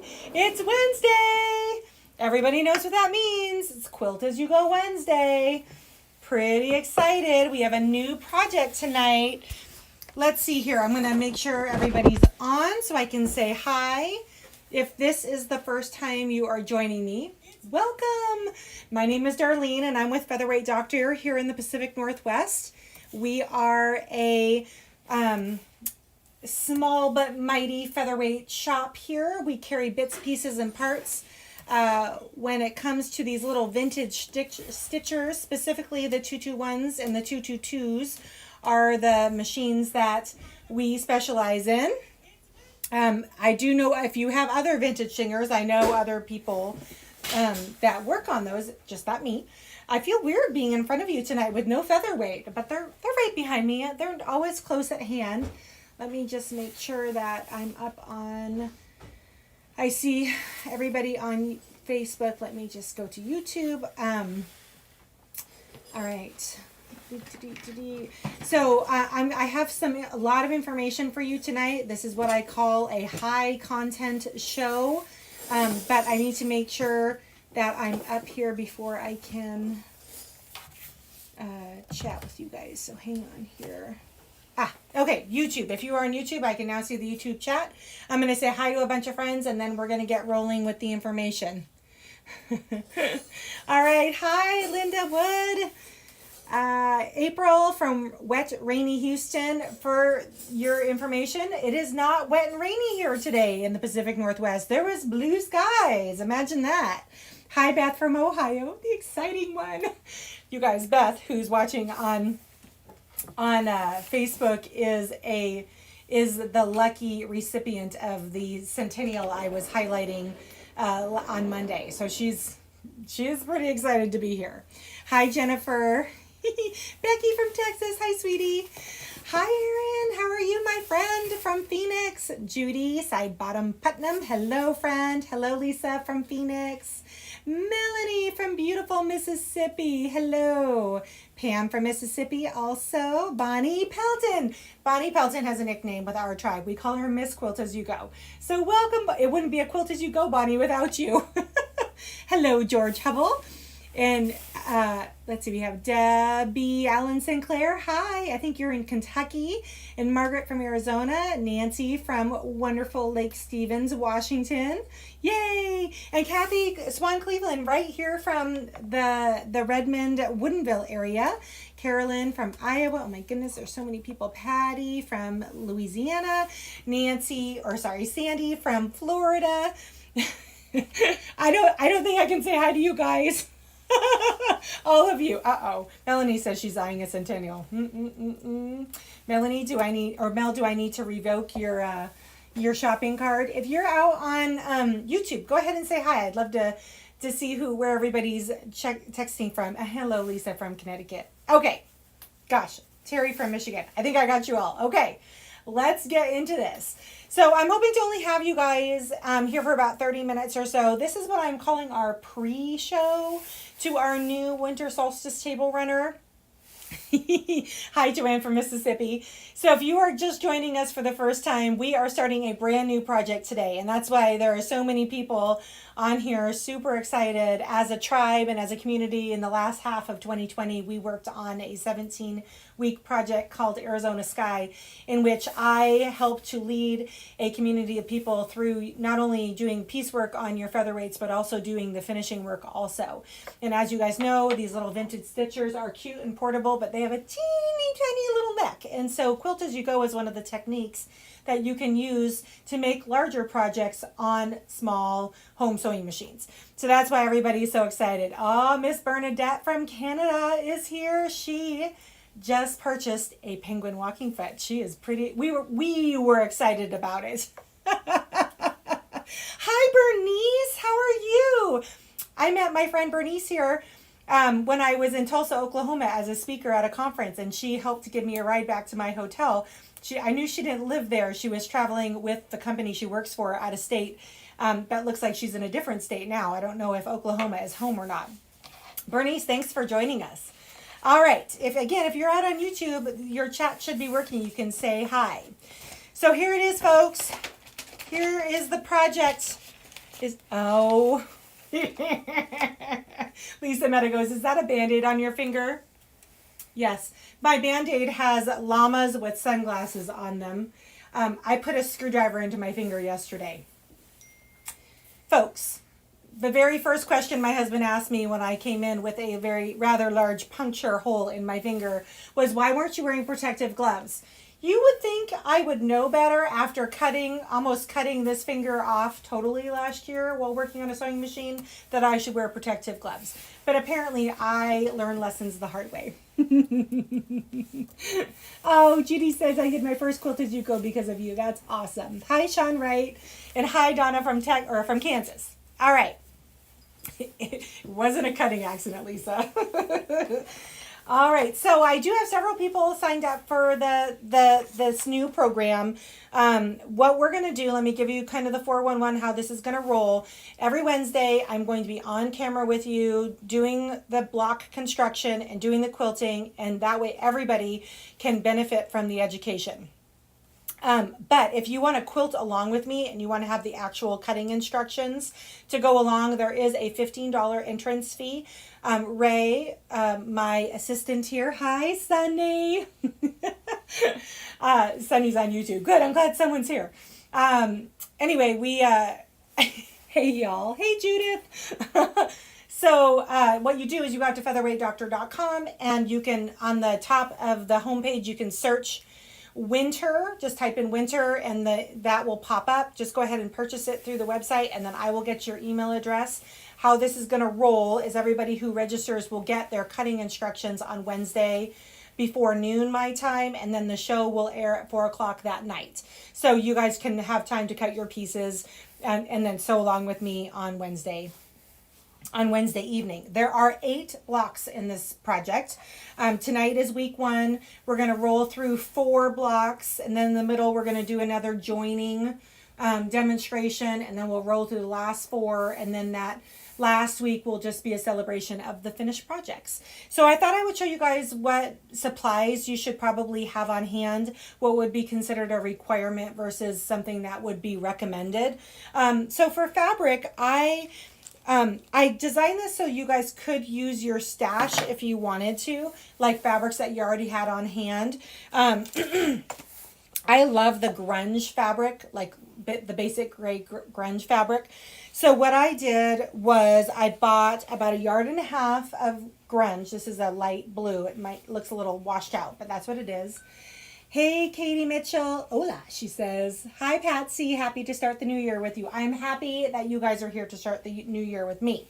It's Wednesday. Everybody knows what that means. It's Quilt As You Go Wednesday. Pretty excited. We have a new project tonight. Let's see here. I'm going to make sure everybody's on so I can say hi. If this is the first time you are joining me, welcome. My name is Darlene and I'm with Featherweight Doctor here in the Pacific Northwest. We are a small but mighty featherweight shop here. We carry bits, pieces, and parts. When it comes to these little vintage stitchers, specifically the 221s and the 222s are the machines that we specialize in. I do know if you have other vintage singers, I know other people that work on those, just not me. I feel weird being in front of you tonight with no featherweight, but they're right behind me. They're always close at hand. Let me just make sure that I'm up on, I see everybody on Facebook. Let me just go to YouTube. All right. So I have a lot of information for you tonight. This is what I call a high content show, but I need to make sure that I'm up here before I can chat with you guys. So hang on here. Okay, YouTube. If you are on YouTube, I can now see the YouTube chat. I'm going to say hi to a bunch of friends, and then we're going to get rolling with the information. All right. Hi, Linda Wood. April from wet, rainy Houston. For your information, it is not wet and rainy here today in the Pacific Northwest. There was blue skies. Imagine that. Hi, Beth from Ohio, the exciting one. You guys, Beth, who's watching on Facebook, is the lucky recipient of the centennial I was highlighting on Monday. So she is pretty excited to be here. Hi, Jennifer. Becky from Texas. Hi, sweetie. Hi, Erin. How are you, my friend from Phoenix? Judy, Side Bottom Putnam. Hello, friend. Hello, Lisa from Phoenix. Melanie from beautiful Mississippi. Hello. Pam from Mississippi also. Bonnie Pelton. Bonnie Pelton has a nickname with our tribe. We call her Miss Quilt As You Go. So welcome. It wouldn't be a Quilt As You Go, Bonnie, without you. Hello, George Hubble. And let's see, we have Debbie Allen Sinclair. Hi, I think you're in Kentucky. And Margaret from Arizona. Nancy from wonderful Lake Stevens, Washington. Yay! And Kathy Swan Cleveland, right here from the Redmond, Woodinville area. Carolyn from Iowa. Oh my goodness, there's so many people. Patty from Louisiana. Sandy from Florida. I don't think I can say hi to you guys. All of you. Melanie says she's eyeing a centennial. Melanie, do I need to revoke your shopping card? If you're out on YouTube, go ahead and say hi. I'd love to see where everybody's texting from. Hello, Lisa from Connecticut. Okay. Gosh, Terry from Michigan. I think I got you all. Okay. Let's get into this. So I'm hoping to only have you guys here for about 30 minutes or so. This is what I'm calling our pre-show to our new Winter Solstice table runner. Hi, Joanne from Mississippi. So if you are just joining us for the first time, we are starting a brand new project today. And that's why there are so many people on here super excited. As a tribe and as a community, in the last half of 2020, we worked on a 17-week project called Arizona Sky, in which I helped to lead a community of people through not only doing piecework on your featherweights, but also doing the finishing work also. And as you guys know, these little vintage stitchers are cute and portable, but they have a teeny tiny little neck. And so Quilt As You Go is one of the techniques that you can use to make larger projects on small home sewing machines. So that's why everybody's so excited. Oh, Miss Bernadette from Canada is here. She just purchased a penguin walking foot. She is pretty. We were excited about it. Hi, Bernice. How are you? I met my friend Bernice here when I was in Tulsa, Oklahoma as a speaker at a conference, and she helped to give me a ride back to my hotel. I knew she didn't live there. She was traveling with the company she works for out of state. That looks like she's in a different state now. I don't know if Oklahoma is home or not. Bernice, thanks for joining us. All right. If you're out on YouTube, your chat should be working. You can say hi. So here it is, folks. Here is the project Oh. Lisa Meta goes, is that a Band-Aid on your finger? Yes. My Band-Aid has llamas with sunglasses on them. I put a screwdriver into my finger yesterday. Folks, the very first question my husband asked me when I came in with a rather large puncture hole in my finger was, why weren't you wearing protective gloves? You would think I would know better after almost cutting this finger off totally last year while working on a sewing machine, that I should wear protective gloves. But apparently I learned lessons the hard way. Oh, Judy says I did my first quilt as Yuko because of you. That's awesome. Hi, Sean Wright. And hi, Donna from Kansas. All right. It wasn't a cutting accident, Lisa. All right, so I do have several people signed up for this new program. What we're going to do, let me give you kind of the 411 how this is going to roll. Every Wednesday, I'm going to be on camera with you doing the block construction and doing the quilting, and that way everybody can benefit from the education. But if you want to quilt along with me and you want to have the actual cutting instructions to go along, there is a $15 entrance fee. Ray, my assistant here. Hi, Sunny. Sunny's on YouTube. Good. I'm glad someone's here. Anyway, hey, y'all. Hey, Judith. So what you do is you go out to featherweightdoctor.com and you can, on the top of the homepage, you can search winter. Just type in winter and that will pop up. Just go ahead and purchase it through the website, and then I will get your email address. How this is going to roll is everybody who registers will get their cutting instructions on Wednesday before noon my time, and then the show will air at 4 o'clock that night. So you guys can have time to cut your pieces and then sew along with me on Wednesday evening. There are 8 blocks in this project. Tonight is week 1. We're going to roll through 4 blocks, and then in the middle we're going to do another joining demonstration, and then we'll roll through the last 4, and then that last week will just be a celebration of the finished projects. So I thought I would show you guys what supplies you should probably have on hand, what would be considered a requirement versus something that would be recommended. So for fabric, I designed this so you guys could use your stash if you wanted to, like fabrics that you already had on hand. I love the grunge fabric, like the basic gray grunge fabric. So what I did was I bought about 1.5 yards of grunge. This is a light blue. Looks a little washed out, but that's what it is. Hey, Katie Mitchell. Hola, she says. Hi, Patsy. Happy to start the new year with you. I'm happy that you guys are here to start the new year with me.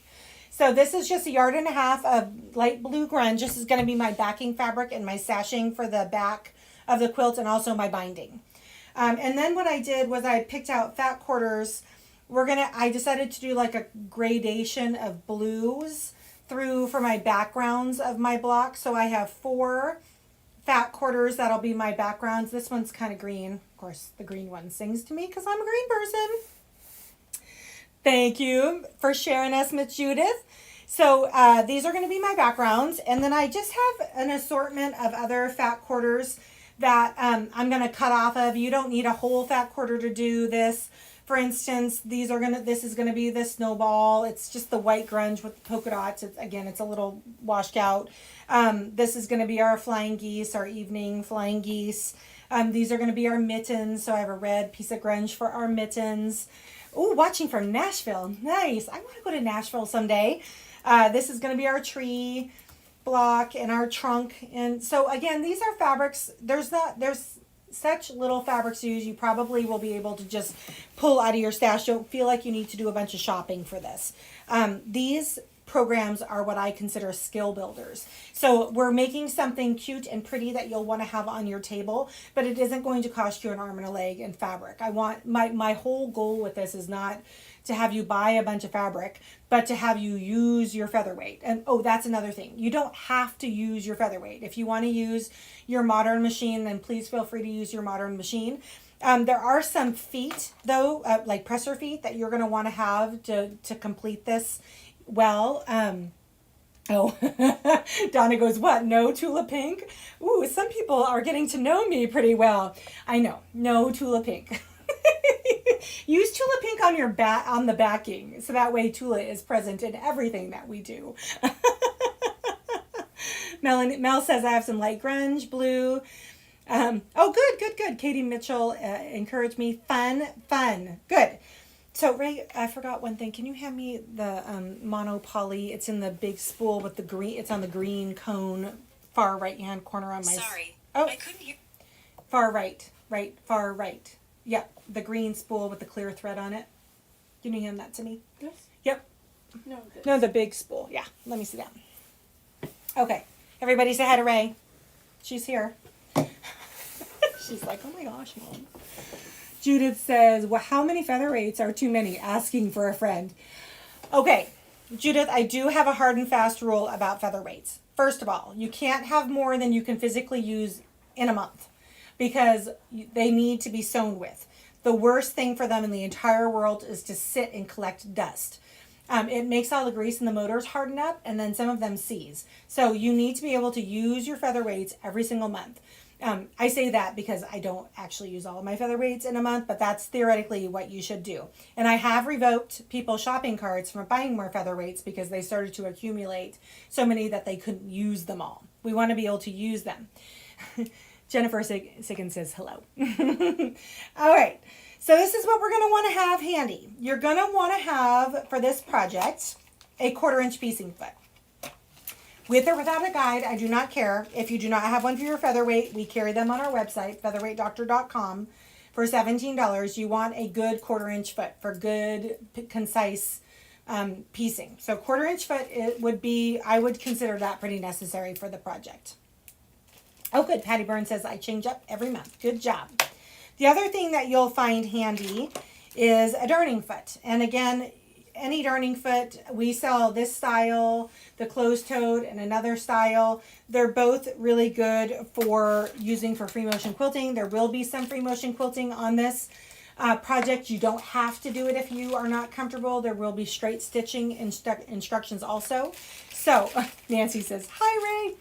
So this is just 1.5 yards of light blue grunge. This is going to be my backing fabric and my sashing for the back of the quilt, and also my binding. And then what I did was I picked out fat quarters. I decided to do like a gradation of blues for my backgrounds of my block. So I have 4 fat quarters that'll be my backgrounds. This one's kind of green. Of course, the green one sings to me because I'm a green person. Thank you for sharing us, Miss Judith. So these are going to be my backgrounds. And then I just have an assortment of other fat quarters that I'm going to cut off of. You don't need a whole fat quarter to do this. For instance, this is going to be the snowball. It's just the white grunge with polka dots. It's a little washed out. This is going to be our flying geese, our evening flying geese. These are going to be our mittens. So I have a red piece of grunge for our mittens. Oh, watching from Nashville. Nice. I want to go to Nashville someday. This is going to be our tree block and our trunk. And so again, these are fabrics. There's such little fabrics to use. You probably will be able to just pull out of your stash. Don't feel like you need to do a bunch of shopping for this. These programs are what I consider skill builders. So we're making something cute and pretty that you'll want to have on your table, but it isn't going to cost you an arm and a leg in fabric. I want my whole goal with this is not to have you buy a bunch of fabric, but to have you use your featherweight. And oh, that's another thing. You don't have to use your featherweight. If you want to use your modern machine, then please feel free to use your modern machine. There are some feet though, like presser feet that you're going to want to have to complete this well. Oh, Donna goes, what? No Tula Pink? Ooh, some people are getting to know me pretty well. I know, no Tula Pink. Use Tula Pink on your on the backing, so that way Tula is present in everything that we do. Mel says I have some light grunge blue. Oh, good. Katie Mitchell encouraged me. Fun. Good. So, Ray, I forgot one thing. Can you hand me the mono poly? It's in the big spool with the green. It's on the green cone, far right-hand corner on my... Sorry. Oh. I couldn't hear. Far right. Far right. Yep, the green spool with the clear thread on it. Can you hand that to me? This? Yep. No, this. No, the big spool. Yeah, let me see that. Okay. Everybody say hi to Ray. She's here. She's like, oh my gosh, Mom. Judith says, well, how many featherweights are too many? Asking for a friend. Okay, Judith, I do have a hard and fast rule about featherweights. First of all, you can't have more than you can physically use in a month because they need to be sewn with. The worst thing for them in the entire world is to sit and collect dust. It makes all the grease in the motors harden up, and then some of them seize. So you need to be able to use your featherweights every single month. I say that because I don't actually use all of my featherweights in a month, but that's theoretically what you should do. And I have revoked people's shopping carts from buying more featherweights because they started to accumulate so many that they couldn't use them all. We want to be able to use them. Jennifer Siggins says hello. All right. So this is what we're going to want to have handy. You're going to want to have, for this project, a 1/4-inch piecing foot. With or without a guide, I do not care. If you do not have one for your featherweight, we carry them on our website, featherweightdoctor.com, for $17. You want a good 1/4-inch foot for good, concise piecing. So 1/4-inch foot, it would be, I would consider that pretty necessary for the project. Oh, good. Patty Byrne says, I change up every month. Good job. The other thing that you'll find handy is a darning foot. And again, any darning foot, we sell this style, the closed-toed, and another style. They're both really good for using for free motion quilting. There will be some free motion quilting on this project. You don't have to do it if you are not comfortable. There will be straight stitching instructions also. So Nancy says, hi, Ray.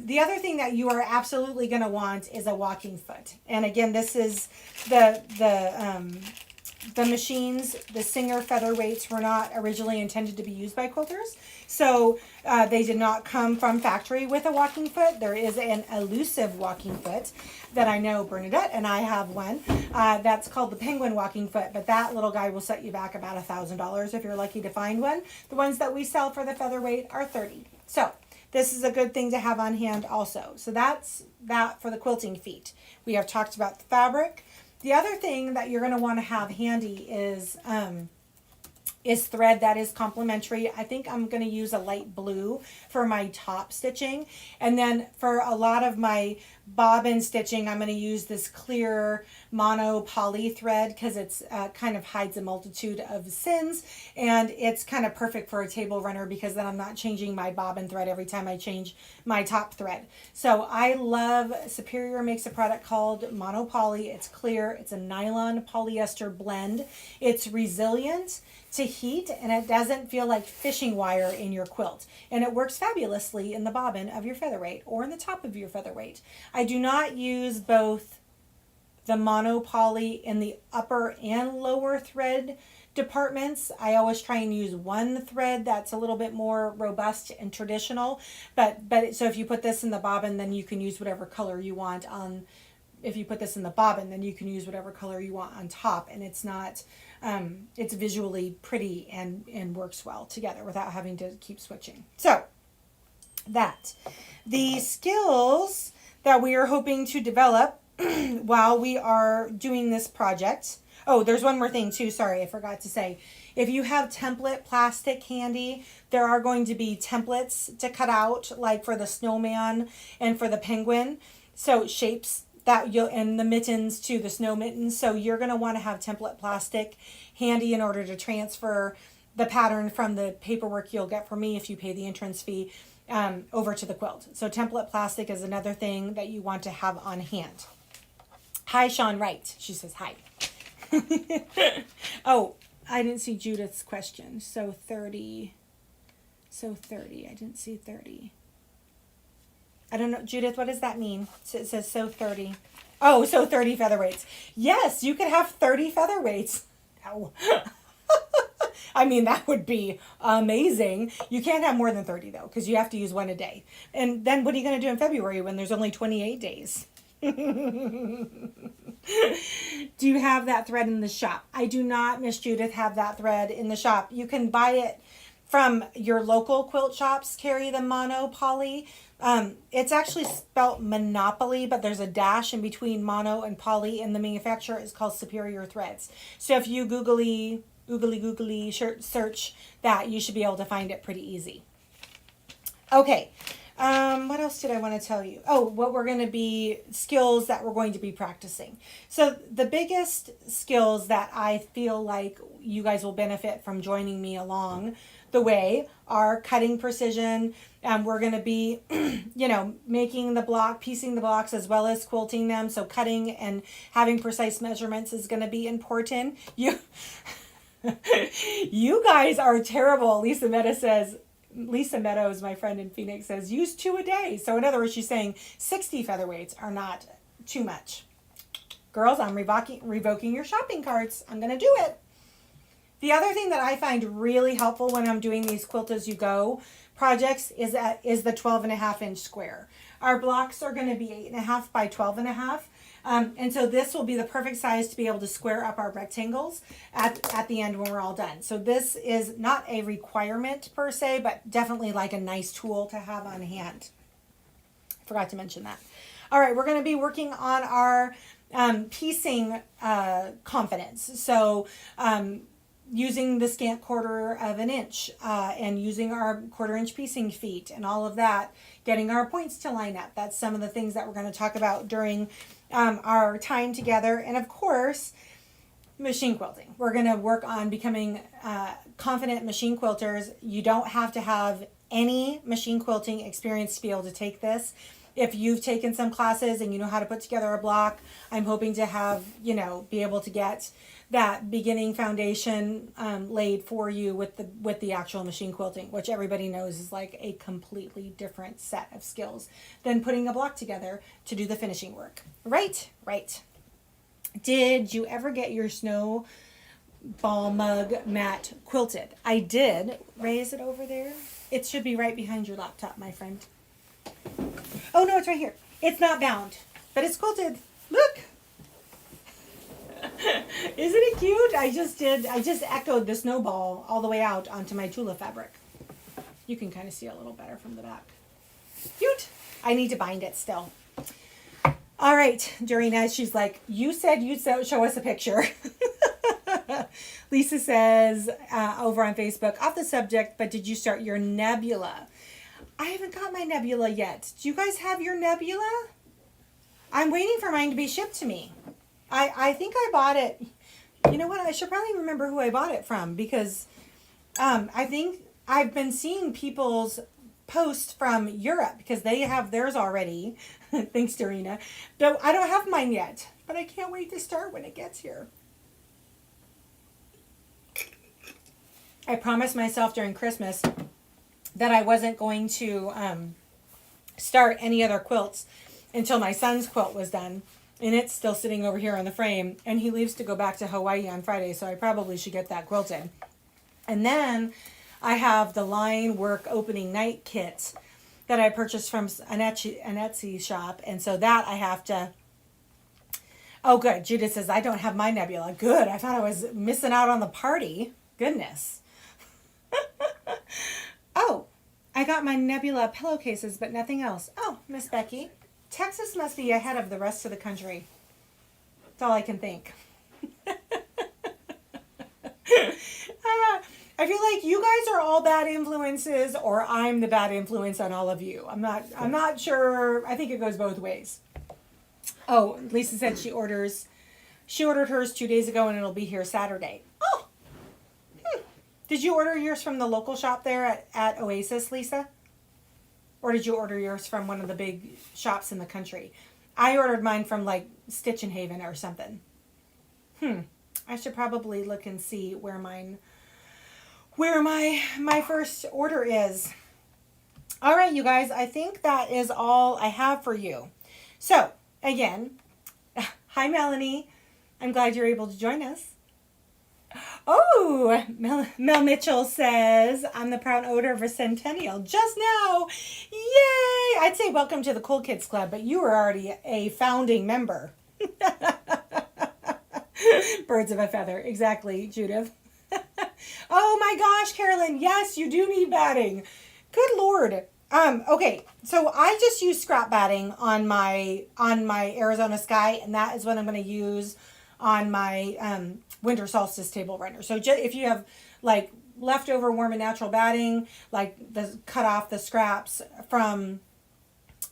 The other thing that you are absolutely going to want is a walking foot. And again, this is the machines, the Singer featherweights were not originally intended to be used by quilters. So they did not come from factory with a walking foot. There is an elusive walking foot that I know Bernadette and I have one. That's called the Penguin walking foot. But that little guy will set you back about $1,000 if you're lucky to find one. The ones that we sell for the featherweight are $30. So this is a good thing to have on hand also. So that's that for the quilting feet. We have talked about the fabric. The other thing that you're going to want to have handy is thread that is complementary. I think I'm going to use a light blue for my top stitching. And then for a lot of my bobbin stitching, I'm going to use this clear mono poly thread because it's kind of hides a multitude of sins. And it's kind of perfect for a table runner because then I'm not changing my bobbin thread every time I change my top thread. So I love, Superior makes a product called Mono Poly. It's clear. It's a nylon polyester blend. It's resilient to heat, and it doesn't feel like fishing wire in your quilt. And it works fabulously in the bobbin of your featherweight or in the top of your featherweight. I do not use both the mono poly in the upper and lower thread departments. I always try and use one thread that's a little bit more robust and traditional. But so if you put this in the bobbin, then you can use whatever color you want on. If you put this in the bobbin, then you can use whatever color you want on top, and it's not. It's visually pretty and works well together without having to keep switching. So that the skills that we are hoping to develop while we are doing this project. Oh, there's one more thing too. Sorry, I forgot to say. If you have template plastic handy, there are going to be templates to cut out, like for the snowman and for the penguin. So shapes that you'll, and the mittens to the snow mittens. So you're going to want to have template plastic handy in order to transfer the pattern from the paperwork you'll get from me if you pay the entrance fee over to the quilt. So template plastic is another thing that you want to have on hand. Hi, Sean Wright. She says hi. Oh, I didn't see Judith's question. So 30. I didn't see 30. I don't know, Judith, what does that mean? It says so 30. Oh, so 30 featherweights. Yes, you could have 30 featherweights. Ow. I mean, that would be amazing. You can't have more than 30 though, because you have to use one a day. And then what are you going to do in February when there's only 28 days? Do you have that thread in the shop? I do not, Miss Judith, have that thread in the shop. You can buy it from your local quilt shops, carry the mono poly. It's actually spelt monopoly, but there's a dash in between mono and poly, and the manufacturer is called Superior Threads. So if you googly search that, you should be able to find it pretty easy. Okay. What else did I want to tell you? Oh, what we're going to be, skills that we're going to be practicing. So the biggest skills that I feel like you guys will benefit from joining me along the way are cutting precision. We're going to be, making the block, piecing the blocks as well as quilting them. So cutting and having precise measurements is going to be important. You guys are terrible. Lisa Meadows, my friend in Phoenix, says use 2 a day. So in other words, she's saying 60 featherweights are not too much. Girls, I'm revoking your shopping carts. I'm going to do it. The other thing that I find really helpful when I'm doing these Quilt As You Go projects is the 12.5-inch square. Our blocks are going to be 8.5 by 12.5. And so this will be the perfect size to be able to square up our rectangles at the end when we're all done. So this is not a requirement per se, but definitely like a nice tool to have on hand. Forgot to mention that. All right, we're going to be working on our piecing confidence. So using the scant 1/4 of an inch and using our 1/4-inch piecing feet and all of that, getting our points to line up. That's some of the things that we're going to talk about during our time together. And of course, machine quilting. We're going to work on becoming confident machine quilters. You don't have to have any machine quilting experience to be able to take this. If you've taken some classes and you know how to put together a block, I'm hoping to have, be able to get that beginning foundation laid for you with the actual machine quilting, which everybody knows is like a completely different set of skills than putting a block together to do the finishing work. Right. Did you ever get your snowball mug mat quilted? I did. Ray, is it over there? It should be right behind your laptop, my friend. Oh no, it's right here. It's not bound, but it's quilted. Look. Isn't it cute? I just echoed the snowball all the way out onto my Tula fabric. You can kind of see a little better from the back. Cute. I need to bind it still. All right, Dorina, she's like, you said you'd show us a picture. Lisa says over on Facebook, off the subject, but did you start your Nebula? I haven't got my Nebula yet. Do you guys have your Nebula? I'm waiting for mine to be shipped to me. I think I bought it. You know what? I should probably remember who I bought it from because I think I've been seeing people's posts from Europe because they have theirs already. Thanks, Dorina. Though I don't have mine yet, but I can't wait to start when it gets here. I promised myself during Christmas that I wasn't going to start any other quilts until my son's quilt was done. And it's still sitting over here on the frame. And he leaves to go back to Hawaii on Friday, so I probably should get that quilted. And then I have the line work opening night kit that I purchased from an Etsy shop. And so that I have to... Oh, good. Judith says, I don't have my Nebula. Good. I thought I was missing out on the party. Goodness. Oh, I got my Nebula pillowcases, but nothing else. Oh, Miss Becky. Texas must be ahead of the rest of the country. That's all I can think. I feel like you guys are all bad influences or I'm the bad influence on all of you. I'm not sure. I think it goes both ways. Oh, Lisa said she ordered hers 2 days ago and it'll be here Saturday. Oh. Did you order yours from the local shop there at Oasis, Lisa? Or did you order yours from one of the big shops in the country? I ordered mine from like Stitch and Haven or something. I should probably look and see where my first order is. All right, you guys, I think that is all I have for you. So, again, Hi, Melanie. I'm glad you're able to join us. Oh, Mel Mitchell says, I'm the proud owner of a centennial just now. Yay! I'd say welcome to the Cool Kids Club, but you were already a founding member. Birds of a feather. Exactly, Judith. Oh my gosh, Carolyn. Yes, you do need batting. Good Lord. Okay, so I just use scrap batting on my Arizona Sky, and that is what I'm going to use on my Winter Solstice table runner. So if you have like leftover warm and natural batting, like cut off the scraps from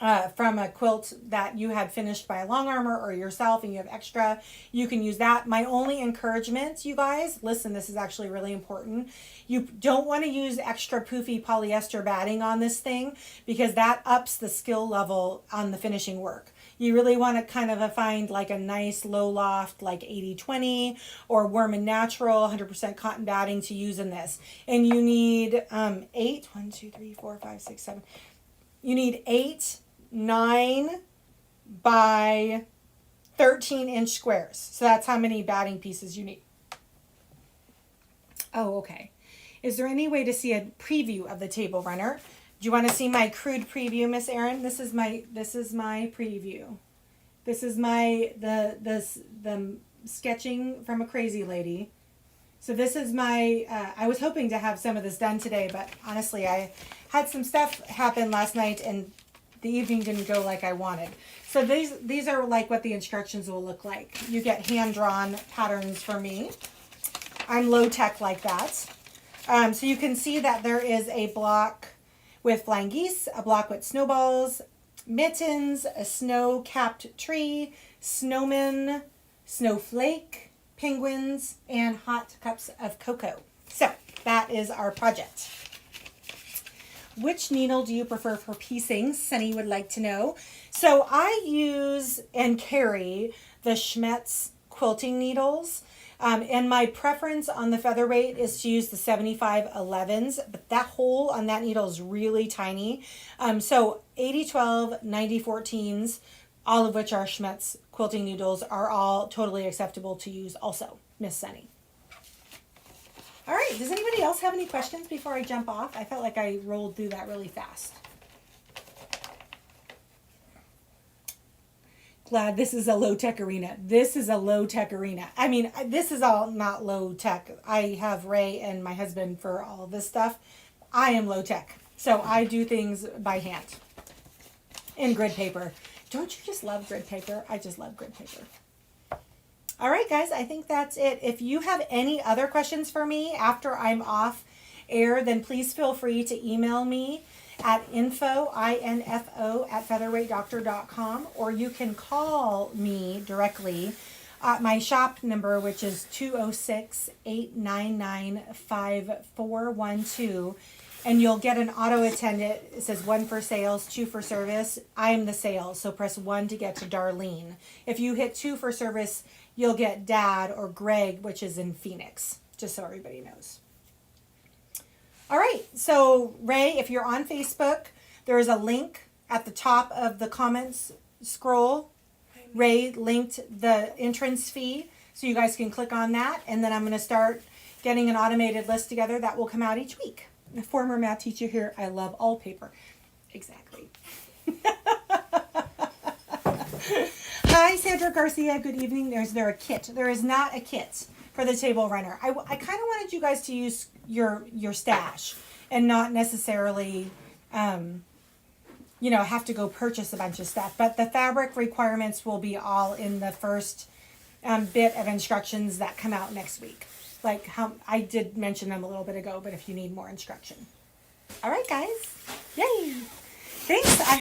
a quilt that you had finished by a long armor or yourself and you have extra, you can use that. My only encouragement, you guys, listen, this is actually really important. You don't want to use extra poofy polyester batting on this thing because that ups the skill level on the finishing work. You really want to kind of find like a nice low loft, like 80-20 or warm and natural 100% cotton batting to use in this. And you need 8, 1, 2, 3, 4, 5, 6, 7. You need 8, 9 by 13-inch squares. So that's how many batting pieces you need. Oh, okay. Is there any way to see a preview of the table runner? Do you want to see my crude preview, Miss Erin? This is my preview. This is the sketching from a crazy lady. So this is my, I was hoping to have some of this done today, but honestly, I had some stuff happen last night and the evening didn't go like I wanted. So these are like what the instructions will look like. You get hand-drawn patterns from me. I'm low-tech like that. So you can see that there is a block with flying geese, a block with snowballs, mittens, a snow-capped tree, snowman, snowflake, penguins, and hot cups of cocoa. So that is our project. Which needle do you prefer for piecing? Sunny would like to know. So I use and carry the Schmetz quilting needles. And my preference on the featherweight is to use the 7511s, but that hole on that needle is really tiny. So 8012, 9014s, all of which are Schmetz quilting needles, are all totally acceptable to use also, Miss Sunny. All right, does anybody else have any questions before I jump off? I felt like I rolled through that really fast. Glad this is a low-tech arena. This is a low-tech arena. I mean, this is all not low-tech. I have Ray and my husband for all this stuff. I am low-tech. So I do things by hand in grid paper. Don't you just love grid paper? I just love grid paper. All right, guys, I think that's it. If you have any other questions for me after I'm off air, then please feel free to email me at info at featherweightdoctor.com, or you can call me directly at my shop number, which is 206-899-5412, and you'll get an auto attendant. It says 1 for sales, 2 for service. I'm the sales, so press 1 to get to Darlene. If you hit 2 for service, you'll get Dad or Greg, which is in Phoenix, just so everybody knows. All right, so Ray, if you're on Facebook, there is a link at the top of the comments scroll. Ray linked the entrance fee, so you guys can click on that, and then I'm going to start getting an automated list together that will come out each week. The former math teacher here, I love all paper. Exactly. Hi, Sandra Garcia. Good evening. Is there a kit? There is not a kit for the table runner. I kind of wanted you guys to use your stash and not necessarily, have to go purchase a bunch of stuff. But the fabric requirements will be all in the first bit of instructions that come out next week. Like how I did mention them a little bit ago, but if you need more instruction. All right, guys. Yay. Thanks.